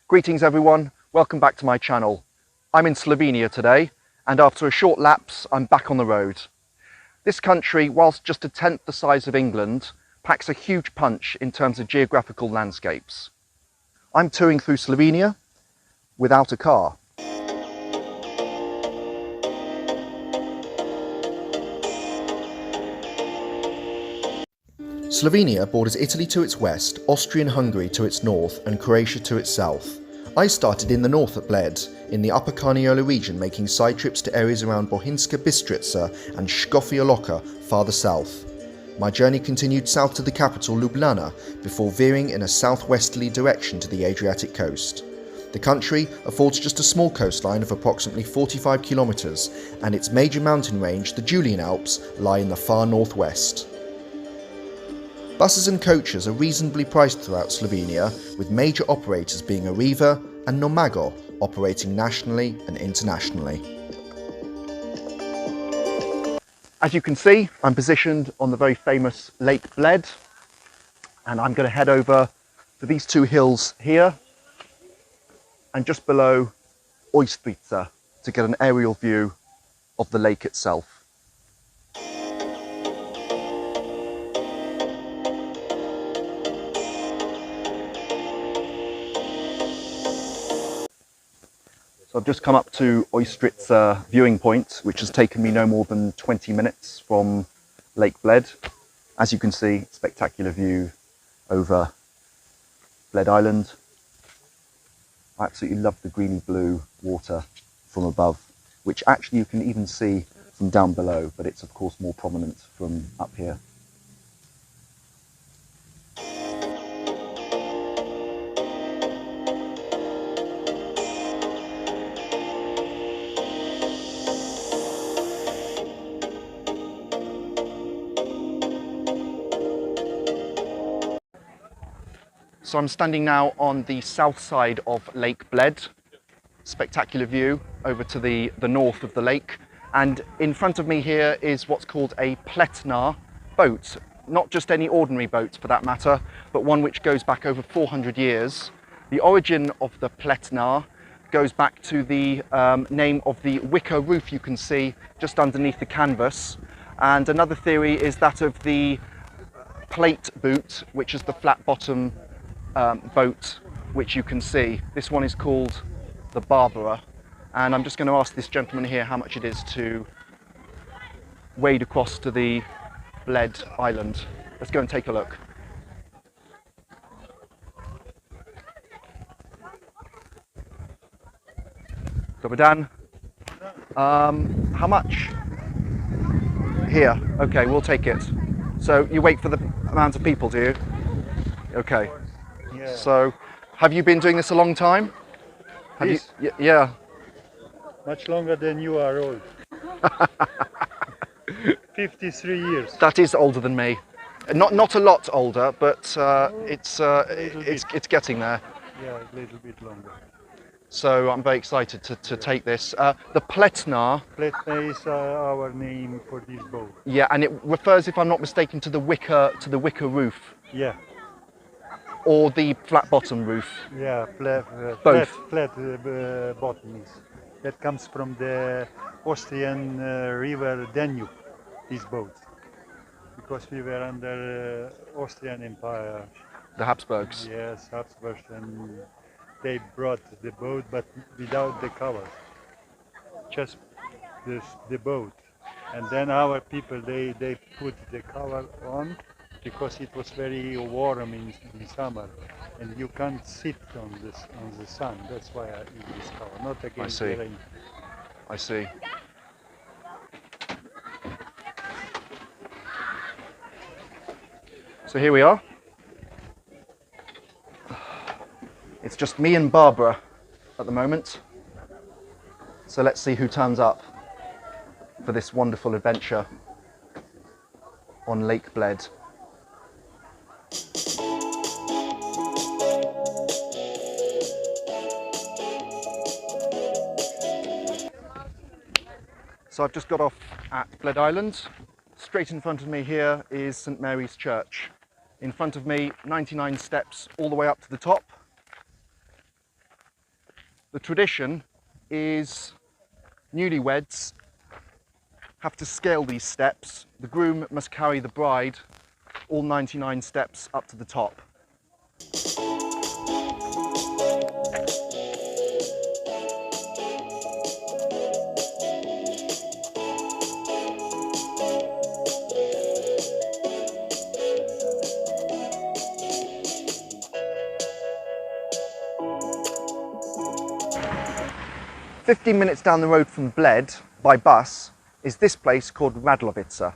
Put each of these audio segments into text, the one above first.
Greetings everyone, welcome back to my channel. I'm in Slovenia today, and after a short lapse I'm back on the road. This country, whilst just a tenth the size of England, packs a huge punch in terms of geographical landscapes. I'm touring through Slovenia without a car. Slovenia borders Italy to its west, Austria and Hungary to its north, and Croatia to its south. I started in the north at Bled, in the Upper Carniola region, making side trips to areas around Bohinjska Bistrica and Škofja Loka farther south. My journey continued south to the capital Ljubljana before veering in a southwesterly direction to the Adriatic coast. The country affords just a small coastline of approximately 45 kilometres, and its major mountain range, the Julian Alps, lie in the far northwest. Buses and coaches are reasonably priced throughout Slovenia, with major operators being Arriva and Nomago operating nationally and internationally. As you can see, I'm positioned on the very famous Lake Bled, and I'm going to head over to these two hills here and just below Ojstrica to get an aerial view of the lake itself. So I've just come up to Ojstrica viewing point, which has taken me no more than 20 minutes from Lake Bled. As you can see, spectacular view over Bled Island. I absolutely love the greeny blue water from above, which actually you can even see from down below, but it's of course more prominent from up here. So I'm standing now on the south side of Lake Bled. Spectacular view over to the north of the lake. And in front of me here is what's called a pletnar boat. Not just any ordinary boat for that matter, but one which goes back over 400 years. The origin of the pletnar goes back to the name of the wicker roof you can see just underneath the canvas. And another theory is that of the plate boot, which is the flat bottom boat which you can see. This one is called the Barbara, and I'm just going to ask this gentleman here how much it is to wade across to the Bled Island. Let's go and take a look. Dobar dan. How much? Here. Okay, we'll take it. So you wait for the amount of people, do you? Okay. Yeah. So, have you been doing this a long time? Have This? you? Yeah. Much longer than you are old. 53 years. That is older than me. Not a lot older, but it's getting there. Yeah, a little bit longer. So I'm very excited to take this. The pletnar. Pletna is our name for this boat. Yeah, and it refers, if I'm not mistaken, to the wicker roof. Yeah. Or the flat bottom roof. Yeah, flat bottom is. That comes from the Austrian river Danube, this boat. Because we were under Austrian Empire. The Habsburgs. Yes, Habsburgs, and they brought the boat, but without the cover. Just the boat. And then our people, they put the cover on, because it was very warm in summer, and you can't sit on the sun. That's why I use this cover, not against the rain. I see. So here we are. It's just me and Barbara at the moment. So let's see who turns up for this wonderful adventure on Lake Bled. So I've just got off at Bled Island. Straight in front of me here is St Mary's Church. In front of me, 99 steps all the way up to the top. The tradition is newlyweds have to scale these steps. The groom must carry the bride all 99 steps up to the top. 15 minutes down the road from Bled, by bus, is this place called Radlovica.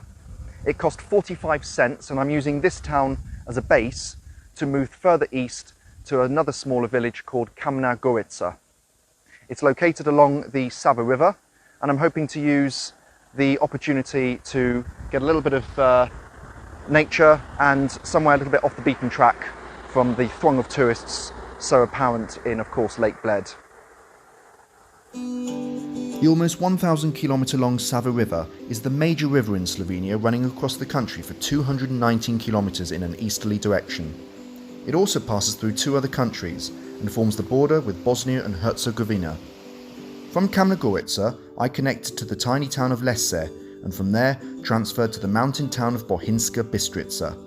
It cost 45 cents, and I'm using this town as a base to move further east to another smaller village called Kamna Gorica. It's located along the Sava River, and I'm hoping to use the opportunity to get a little bit of nature and somewhere a little bit off the beaten track from the throng of tourists so apparent in, of course, Lake Bled. The almost 1,000 kilometre long Sava River is the major river in Slovenia, running across the country for 219 kilometres in an easterly direction. It also passes through two other countries and forms the border with Bosnia and Herzegovina. From Kamna Gorica, I connected to the tiny town of Lesse, and from there transferred to the mountain town of Bohinjska Bistrica.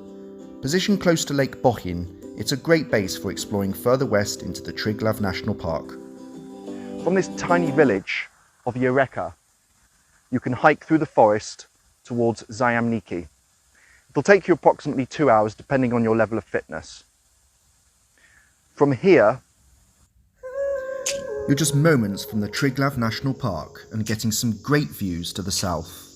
Positioned close to Lake Bohin, it's a great base for exploring further west into the Triglav National Park. From this tiny village of Jereka, you can hike through the forest towards Zajamniki. It'll take you approximately 2 hours depending on your level of fitness. From here, you're just moments from the Triglav National Park and getting some great views to the south.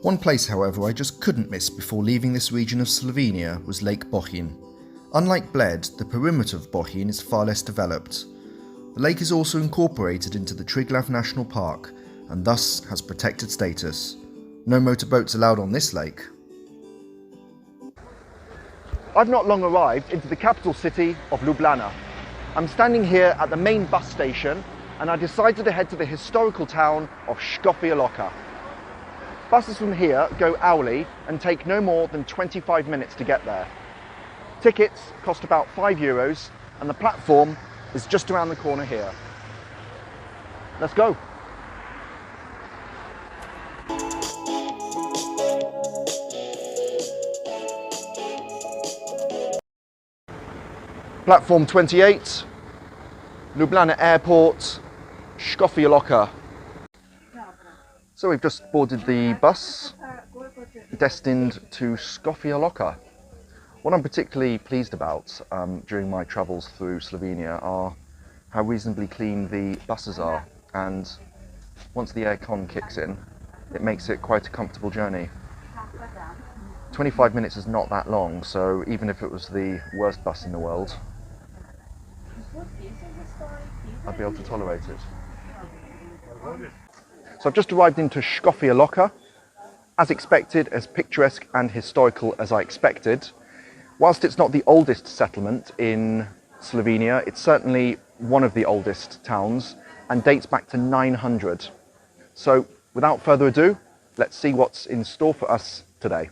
One place, however, I just couldn't miss before leaving this region of Slovenia was Lake Bohin. Unlike Bled, the perimeter of Bohin is far less developed. The lake is also incorporated into the Triglav National Park and thus has protected status. No motorboats allowed on this lake. I've not long arrived into the capital city of Ljubljana. I'm standing here at the main bus station and I decided to head to the historical town of Škofja Loka. Buses from here go hourly and take no more than 25 minutes to get there. Tickets cost about €5 and the platform is just around the corner here. Let's go. Platform 28, Ljubljana Airport, Škofja Loka. So we've just boarded the bus destined to Škofja Loka. What I'm particularly pleased about during my travels through Slovenia are how reasonably clean the buses are, and once the aircon kicks in, it makes it quite a comfortable journey. 25 minutes is not that long, so even if it was the worst bus in the world, I'd be able to tolerate it. So I've just arrived into Škofja Loka, as expected, as picturesque and historical as I expected. Whilst it's not the oldest settlement in Slovenia, it's certainly one of the oldest towns and dates back to 900. So without further ado, let's see what's in store for us today.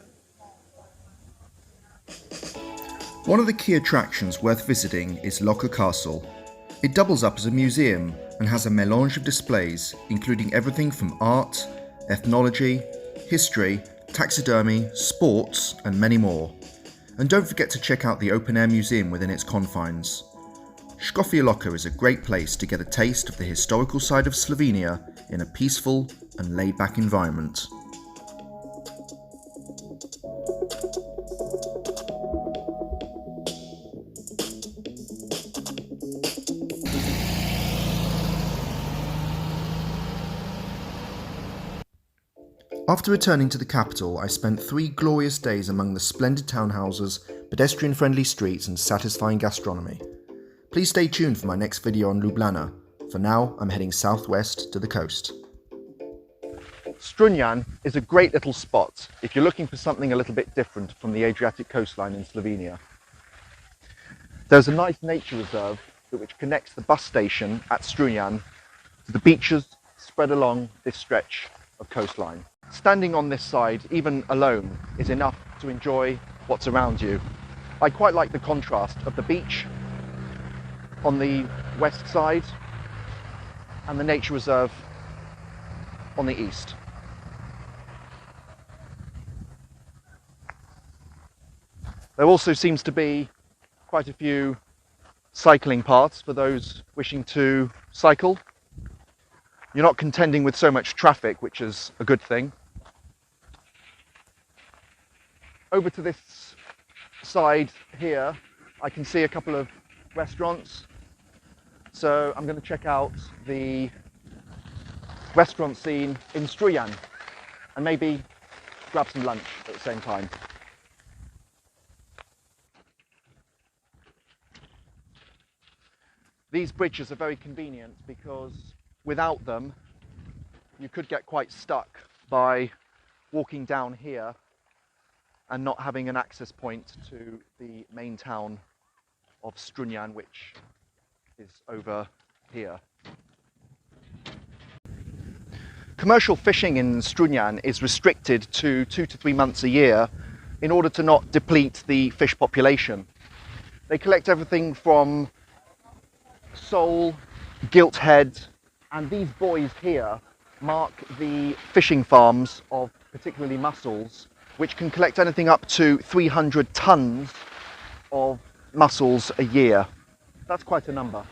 One of the key attractions worth visiting is Loka Castle. It doubles up as a museum and has a melange of displays, including everything from art, ethnology, history, taxidermy, sports, and many more. And don't forget to check out the open-air museum within its confines. Škofja Loka is a great place to get a taste of the historical side of Slovenia in a peaceful and laid-back environment. After returning to the capital, I spent 3 glorious days among the splendid townhouses, pedestrian-friendly streets and satisfying gastronomy. Please stay tuned for my next video on Ljubljana. For now, I'm heading southwest to the coast. Strunjan is a great little spot if you're looking for something a little bit different from the Adriatic coastline in Slovenia. There's a nice nature reserve which connects the bus station at Strunjan to the beaches spread along this stretch of coastline. Standing on this side, even alone, is enough to enjoy what's around you. I quite like the contrast of the beach on the west side and the nature reserve on the east. There also seems to be quite a few cycling paths for those wishing to cycle. You're not contending with so much traffic, which is a good thing. Over to this side here, I can see a couple of restaurants. So I'm going to check out the restaurant scene in Strunjan and maybe grab some lunch at the same time. These bridges are very convenient because without them, you could get quite stuck by walking down here and not having an access point to the main town of Strunjan, which is over here. Commercial fishing in Strunjan is restricted to 2 to 3 months a year in order to not deplete the fish population. They collect everything from sole, gilt head, and these buoys here mark the fishing farms of particularly mussels, which can collect anything up to 300 tons of mussels a year. That's quite a number.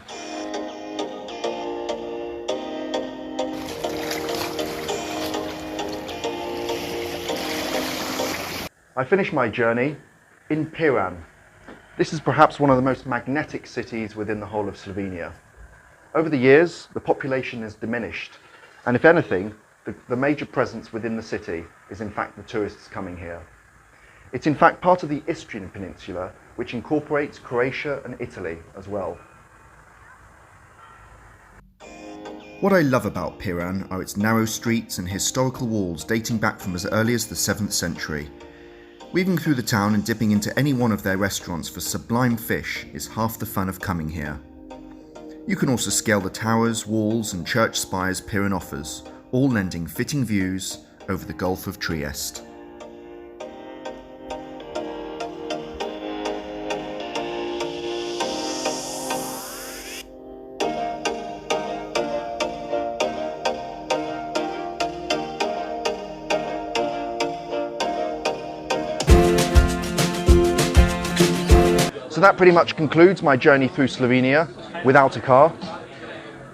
I finished my journey in Piran. This is perhaps one of the most magnetic cities within the whole of Slovenia. Over the years, the population has diminished, and if anything, the major presence within the city is in fact the tourists coming here. It's in fact part of the Istrian Peninsula, which incorporates Croatia and Italy as well. What I love about Piran are its narrow streets and historical walls dating back from as early as the 7th century. Weaving through the town and dipping into any one of their restaurants for sublime fish is half the fun of coming here. You can also scale the towers, walls and church spires Piran offers, all lending fitting views over the Gulf of Trieste. So that pretty much concludes my journey through Slovenia without a car.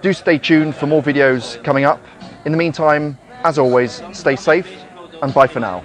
Do stay tuned for more videos coming up. In the meantime, as always, stay safe and bye for now.